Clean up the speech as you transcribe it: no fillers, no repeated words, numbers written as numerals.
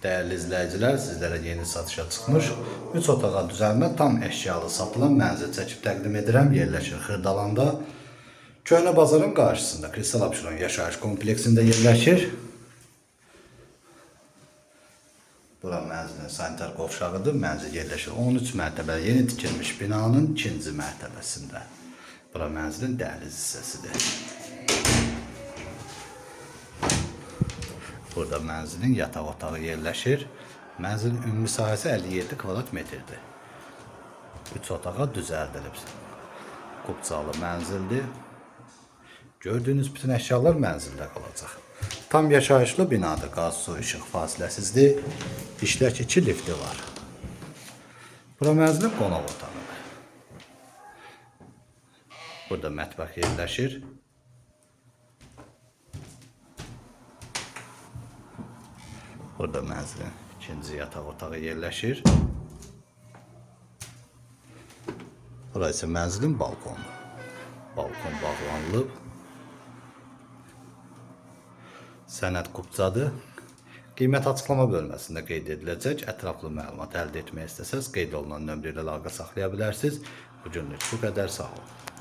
Değerli izləyicilər, sizlərə yeni satışa çıxmış 3 otağa düzəlmə tam əşyalı satılan mənzil çəkib təqdim edirəm. Yerləşir Xırdalanda. Köhnə bazarın qarşısında Kristal Abşeron yaşayış kompleksində yerləşir. Bura mənzilin sanitar qovşağıdır. Mənzil yerləşir 13 mərtəbəli yeni tikilmiş binanın 2-ci mərtəbəsində. Bura mənzilin dəhliz hissəsidir. Burada mənzilin yataq otağı yerləşir. Mənzilin ümumi sahəsi 57 kvadrat metrdir. 3 otağa düzəldilib. Qubcalı mənzildir. Gördüyünüz bütün əşyalar mənzildə qalacaq. Tam yaşayışlı binadır. Qaz, su, işıq fasiləsizdir. İşdəki 2 lifti var. Bura mənzilin qonaq otağıdır. Burada mətbəx yerləşir. Burada mənzilin ikinci yataq otağı yerləşir. Burası isə mənzilin balkonu. Balkon bağlanılıb. Sənəd qubcadır. Qiymət açıqlama bölməsində qeyd ediləcək. Ətraflı məlumat əldə etmək istəsəz qeyd olunan nömrə ilə əlaqə saxlaya bilərsiniz. Bugünlük bu qədər, sağ olun.